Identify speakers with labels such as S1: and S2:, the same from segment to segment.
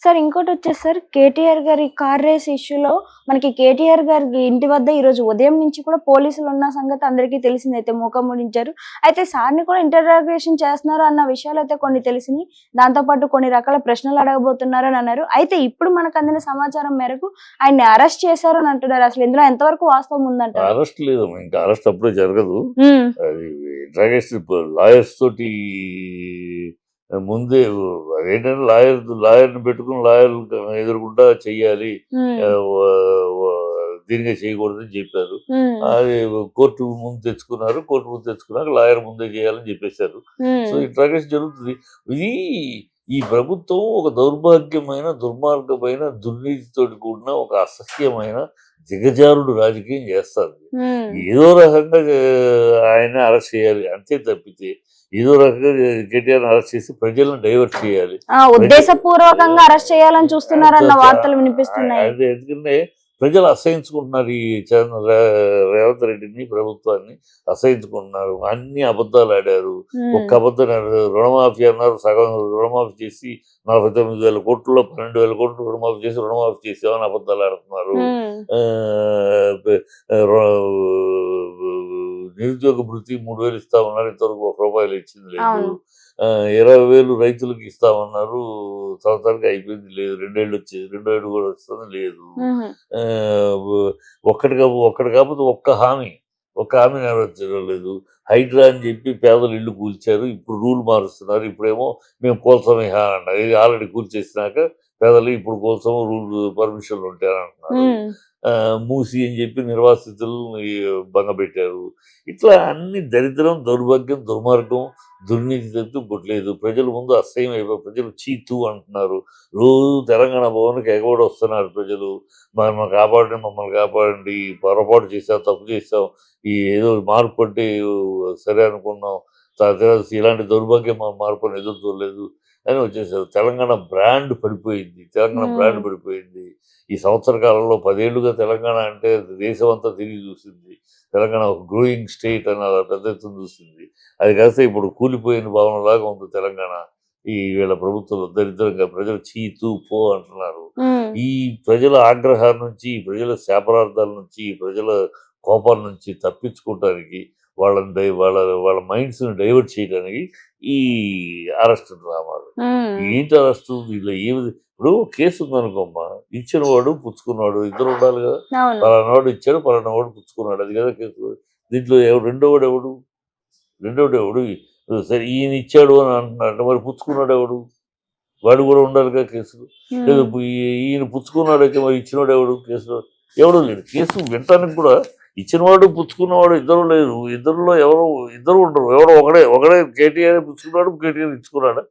S1: Sir ఇంకోటొచ్చేసి sir KTR గారి car race ఇష్యూలో మనకి కేటీఆర్ గారి ఇంటి వద్ద ఈరోజు ఉదయం నుంచి కూడా పోలీసులున్న సంగతి అందరికీ తెలిసింది. అయితే మూకమ్మడించారు. అయితే సార్‌ని కూడా ఇంటరాగేషన్ చేస్తున్నారు అన్న విషయాలైతే కొన్ని తెలిసినియి. దాంతో పాటు కొన్ని రకాల ప్రశ్నలు అడగబోతున్నారని అన్నారు. అయితే ఇప్పుడు మనకు అందిన సమాచారం మేరకు ఆయన్ని అరెస్ట్ చేశారు అని అంటున్నారు. అసలు ఇందులో ఎంతవరకు వాస్తవం ఉందంటారు?
S2: అరెస్ట్ లేదు, ఇంకా అరెస్ట్ అప్పుడే జరగదు.
S1: హ్మ్.
S2: అది ఇంట్రాగేషన్ లాయర్స్ తోటి ముందే అదేంటంటే లాయర్ని పెట్టుకుని లాయర్ ఎదురుకుండా చెయ్యాలి,
S1: హ్మ్.
S2: దీనిగా చేయకూడదని చెప్పారు.
S1: హ్మ్.
S2: అది కోర్టు ముందు తెచ్చుకున్నాక లాయర్ ముందే చేయాలని చెప్పేశారు. సో
S1: హ్మ్.
S2: ఇంట్రాగేషన్ జరుగుతుంది. ఇది ఈ ప్రభుత్వం ఒక దౌర్భాగ్యమైన, దుర్మార్గమైన, దుర్నీతితోటి కూడిన ఒక అసహ్యమైన దిగజారుడు రాజకీయం చేస్తుంది.
S1: హ్మ్.
S2: ఏదో రకంగా ఆయన అరెస్ట్ చేయాలి అంతే తప్పితే, ఏదో రకంగా కేటీఆర్ అరెస్ట్ చేసి ప్రజలను డైవర్ట్ చేయాలి.
S1: ఉద్దేశపూర్వకంగా అరెస్ట్ చేయాలని చూస్తున్నారన్న వార్తలు వినిపిస్తున్నాయి.
S2: అదే ఎందుకంటే ప్రజలు అసహించుకుంటున్నారు ఈ రేవంత్ రెడ్డిని, ప్రభుత్వాన్ని అసహించుకుంటున్నారు. అన్ని అబద్ధాలు ఆడారు. ఒక్క
S1: హ్మ్.
S2: అబద్ధం ఆడారు. రుణమాఫీ అన్నారు, సగం రుణమాఫీ చేసి 49,000 కోట్లలో 12,000 కోట్లు రుణమాఫీ చేసి రుణమాఫీ చేసామని అబద్ధాలు ఆడుతున్నారు.
S1: హ్మ్.
S2: నిరుద్యోగ భృతి 3,000 ఇస్తామన్నారు, ఇంతవరకు ₹1 ఇచ్చింది లేదు.
S1: అవును.
S2: 20,000 రైతులకు ఇస్తామన్నారు, సంవత్సరానికి అయిపోయింది లేదు. 2 ఏళ్ళు వచ్చేది, రెండో ఏడు కూడా వస్తుంది లేదు.
S1: హుహు.
S2: ఒక్కటి కాకపోతే ఒక్క హామీ నెరవేర్చడం లేదు. హైడ్రా అని చెప్పి పేదలు ఇల్లు కూల్చారు, ఇప్పుడు రూల్ మారుస్తున్నారు. ఇప్పుడేమో మేము కూల్చమే అంటారు. ఇది ఆల్రెడీ కూల్చేసినాక పేదలు ఇప్పుడు కూల్చము, రూల్ పర్మిషన్లు ఉంటాయని అంటున్నారు.
S1: హ్మ్.
S2: మూసి అని చెప్పి నిర్వాసితులు భంగపెట్టారు. ఇట్లా అన్ని దరిద్రం, దౌర్భాగ్యం, దుర్మార్గం, దుర్నీతి తప్పితే ఇంకోట్లేదు. ప్రజల ముందు అసహ్యం అయిపోయి ప్రజలు చీతు అంటున్నారు. రోజు తెలంగాణ భవన్‌కి ఎగబడి వస్తున్నారు ప్రజలు. మమ్మల్ని కాపాడండి, పొరపాటు చేశాం, తప్పు చేశాం, ఈ ఏదో మార్పు అంటే సరే అనుకున్నాం. తర్వాత ఇలాంటి దౌర్భాగ్యం మార్పుని ఎదురు చూడలేదు అని వచ్చేసారు. తెలంగాణ
S1: హ్మ్.
S2: బ్రాండ్ పడిపోయింది. ఈ సంవత్సర కాలంలో 10 ఏళ్లుగా తెలంగాణ అంటే దేశం అంతా తిరిగి చూసింది. తెలంగాణ ఒక గ్రోయింగ్ స్టేట్ అని అలా పెద్ద ఎత్తున చూసింది. అది కాస్త ఇప్పుడు కూలిపోయిన భవనంలాగా ఉంది తెలంగాణ. ఈ వీళ్ళ ప్రభుత్వంలో దరిద్రంగా ప్రజలు చీ, తూ, పో అంటున్నారు.
S1: హ్మ్.
S2: ఈ ప్రజల ఆగ్రహాల నుంచి, ఈ ప్రజల శాపనార్థాల నుంచి, ఈ ప్రజల కోపాల నుంచి తప్పించుకోవటానికి, వాళ్ళ వాళ్ళ మైండ్స్‌ని డైవర్ట్ చేయడానికి ఈ అరెస్ట్ డ్రామాలు.
S1: హ్మ్.
S2: ఏంటి అరెస్టు? వీళ్ళ ఏమి ఇప్పుడు కేసు ఉందనుకోమ్మా, ఇచ్చినవాడు, పుచ్చుకున్నవాడు ఇద్దరు ఉండాలి కదా!
S1: అవును.
S2: పలానావాడు ఇచ్చాడు, పలానావాడు పుచ్చుకున్నాడు. అది కదా కేసు. దీంట్లో రెండోవాడెవడు? రెండోడెవడు? సరే ఈయన ఇచ్చాడు అని అంటున్నారంటే మరి పుచ్చుకున్నాడెవడు? వాడు కూడా ఉండాలిగా కేసులో. లేదు
S1: హ్మ్.
S2: ఈయన పుచ్చుకున్నాడైతే మరి ఇచ్చినోడెవడు కేసులో? ఎవడు లేడు. కేసు వినటానికి కూడా ఇచ్చినవాడు, పుచ్చుకున్నవాడు ఇద్దరు లేరు. ఇద్దరిలో ఇద్దరు ఉండరు. ఎవడో ఒకడే కేటీఆర్ పుచ్చుకున్నాడు, కేటీఆర్ ఇచ్చుకున్నాడా?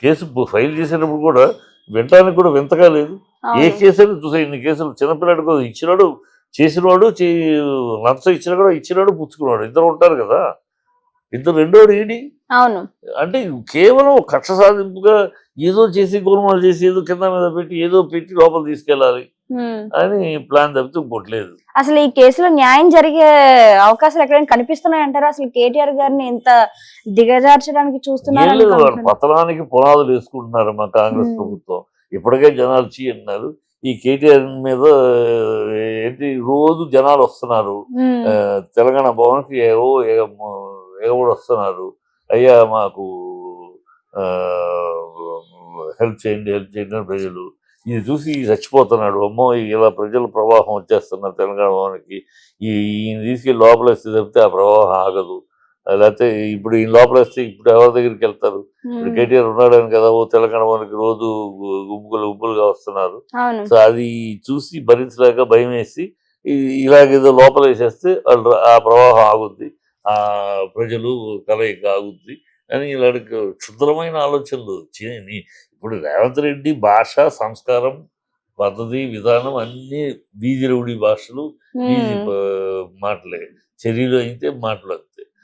S2: కేసు ఫైల్ చేసేటప్పుడు కూడా వినటానికి కూడా వింతగా లేదు. ఏ
S1: అవును.
S2: కేసైనా చూసాయి ఇన్ని కేసులు. చిన్నపిల్లాడికి కూడా ఇచ్చినాడు, చేసినవాడు, లంచం ఇచ్చినా కూడా ఇచ్చినాడు, పుచ్చుకున్నాడు. ఇద్దరు ఉంటారు కదా! ఇద్దరు రెండోడు ఏడి?
S1: అవును.
S2: అంటే కేవలం కక్ష సాధింపుగా ఏదో చేసి, గోల్మాల్ చేసి, ఏదో కింద మీద పెట్టి, ఏదో పెట్టి లోపల తీసుకెళ్ళాలి
S1: హ్మ్.
S2: అని ప్లాన్ తప్పితే ఇంకోటి లేదు.
S1: అసలు ఈ కేసులో న్యాయం జరిగే అవకాశాలు ఎక్కడైనా కనిపిస్తున్నాయంటారా? అసలు కేటీఆర్ గారిని ఇంత దిగజార్చడానికి
S2: ఏం
S1: చూస్తున్నారని
S2: లేదు,
S1: మీకు
S2: వాళ్ళు
S1: అనిపిస్తుందా?
S2: పతనానికి పునాదులు వేసుకుంటున్నారు మా కాంగ్రెస్
S1: హ్మ్.
S2: ప్రభుత్వం. ఇప్పటికే జనాలు చీ అన్నారు. ఈ కేటీఆర్ మీద ఏంటి రోజు జనాలు వస్తున్నారు.
S1: హ్మ్.
S2: తెలంగాణ భవన్‌కి ఎగబడి వస్తున్నారు. అయ్యా మాకు హెల్ప్ చేయండి అని ప్రజలు. ఇది చూసి చచ్చిపోతున్నాడు. అమ్మో! ఇలా ప్రజల ప్రవాహం వచ్చేస్తున్నారు తెలంగాణ భవన్‌కి. ఈయన తీసుకెళ్ళి లోపలేస్తే తప్పితే ఆ ప్రవాహం ఆగదు. లేకపోతే ఇప్పుడు ఈయన లోపలేస్తే ఇప్పుడు ఎవరి దగ్గరికెళ్తారు? ఇప్పుడు
S1: హ్మ్.
S2: కేటీఆర్ ఉన్నాడని కదా తెలంగాణ భవన్‌కి రోజు గుంపులుగా వస్తున్నారు.
S1: అవును.
S2: సో, అది చూసి భరించలేక భయమేసి ఇ ఇలాగేదో లోపలేసేస్తే ఆ ప్రవాహం ఆగుద్ది. ప్రజలు కలయిక ఆగుద్ది అని ఇలాంటి క్షుద్రమైన ఆలోచనలు ఇప్పుడు రేవంత్ రెడ్డి భాష, సంస్కారం, పద్ధతి, విధానం అన్నీ బీజీ రౌడీ భాషలు, బీజీ
S1: హ్మ్.
S2: మాటలే. చర్యలు అయితే మాటలు అంతే.